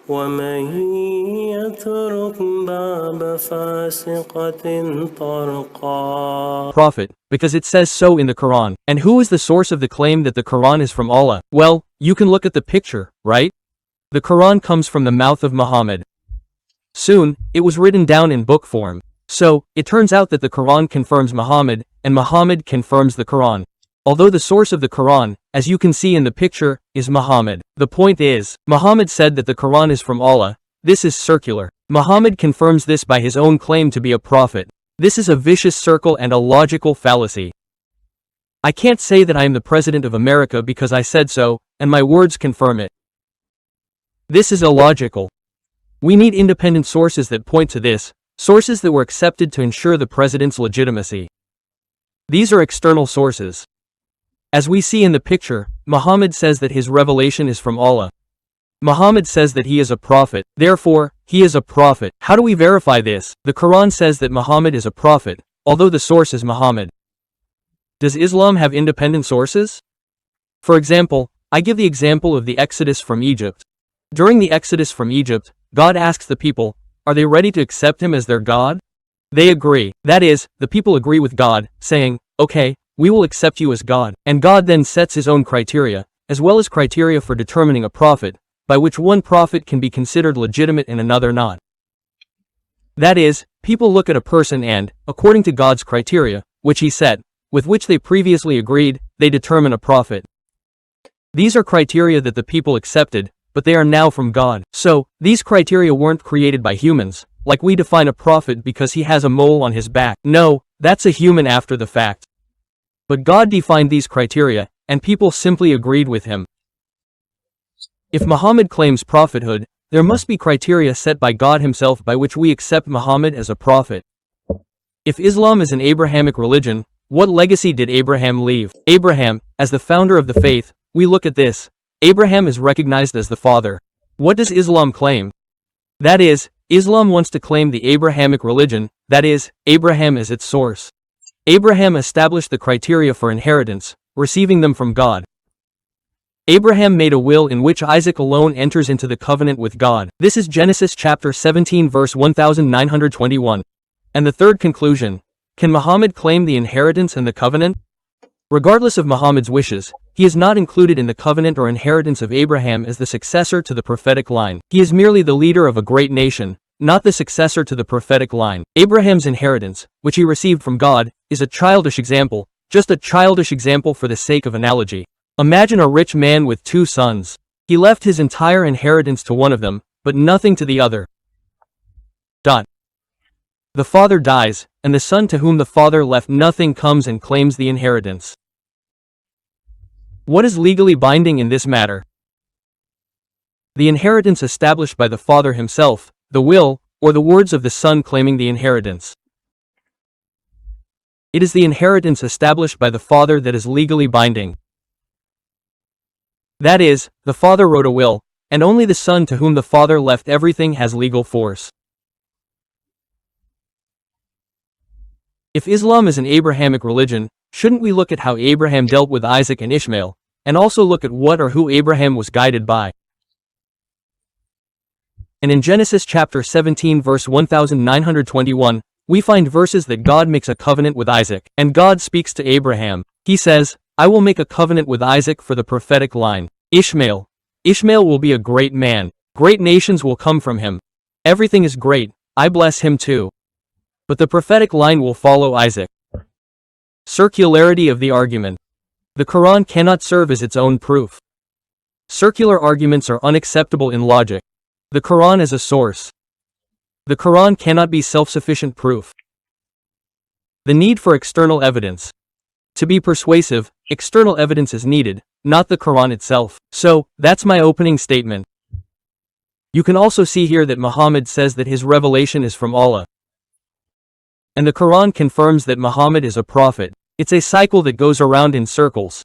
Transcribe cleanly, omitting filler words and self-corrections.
ومن يترك باب فاسقة طرقا. Prophet, because it says so in the Quran. And who is the source of the claim that the Quran is from Allah? Well, you can look at the picture, right? The Quran comes from the mouth of Muhammad. Soon, it was written down in book form. So, it turns out that the Quran confirms Muhammad, and Muhammad confirms the Quran. Although the source of the Quran, as you can see in the picture, is Muhammad. The point is, Muhammad said that the Quran is from Allah. This is circular. Muhammad confirms this by his own claim to be a prophet. This is a vicious circle and a logical fallacy. I can't say that I am the President of America because I said so, and my words confirm it. This is illogical. We need independent sources that point to this, sources that were accepted to ensure the president's legitimacy. These are external sources. As we see in the picture, Muhammad says that his revelation is from Allah. Muhammad says that he is a prophet, therefore, he is a prophet. How do we verify this? The Quran says that Muhammad is a prophet, although the source is Muhammad. Does Islam have independent sources? For example, I give the example of the Exodus from Egypt. During the Exodus from Egypt, God asks the people, are they ready to accept him as their God? They agree. That is, the people agree with God, saying, okay, we will accept you as God. And God then sets his own criteria, as well as criteria for determining a prophet, by which one prophet can be considered legitimate and another not. That is, people look at a person and, according to God's criteria, which he set, with which they previously agreed, they determine a prophet. These are criteria that the people accepted, but they are now from God. So, these criteria weren't created by humans, like we define a prophet because he has a mole on his back. No, that's a human after the fact. But God defined these criteria, and people simply agreed with him. If Muhammad claims prophethood, there must be criteria set by God himself by which we accept Muhammad as a prophet. If Islam is an Abrahamic religion, what legacy did Abraham leave? Abraham, as the founder of the faith, we look at this. Abraham is recognized as the father. What does Islam claim? That is, Islam wants to claim the Abrahamic religion, that is, Abraham as its source. Abraham established the criteria for inheritance, receiving them from God. Abraham made a will in which Isaac alone enters into the covenant with God. This is Genesis chapter 17 verse 1921. And the third conclusion, can Muhammad claim the inheritance and the covenant? Regardless of Muhammad's wishes, he is not included in the covenant or inheritance of Abraham as the successor to the prophetic line. He is merely the leader of a great nation, not the successor to the prophetic line. Abraham's inheritance, which he received from God, is a childish example, just a childish example for the sake of analogy. Imagine a rich man with two sons. He left his entire inheritance to one of them, but nothing to the other. The father dies, and the son to whom the father left nothing comes and claims the inheritance. What is legally binding in this matter? The inheritance established by the father himself, the will, or the words of the son claiming the inheritance. It is the inheritance established by the father that is legally binding. That is, the father wrote a will, and only the son to whom the father left everything has legal force. If Islam is an Abrahamic religion, shouldn't we look at how Abraham dealt with Isaac and Ishmael, and also look at what or who Abraham was guided by? And in Genesis chapter 17 verse 1921, we find verses that God makes a covenant with Isaac, and God speaks to Abraham. He says, I will make a covenant with Isaac for the prophetic line. Ishmael will be a great man. Great nations will come from him. Everything is great, I bless him too. But the prophetic line will follow Isaac. Circularity of the argument. The Quran cannot serve as its own proof. Circular arguments are unacceptable in logic. The Quran is a source. The Quran cannot be self-sufficient proof. The need for external evidence. To be persuasive, external evidence is needed, not the Quran itself. So, that's my opening statement. You can also see here that Muhammad says that his revelation is from Allah. And the Quran confirms that Muhammad is a prophet. It's a cycle that goes around in circles.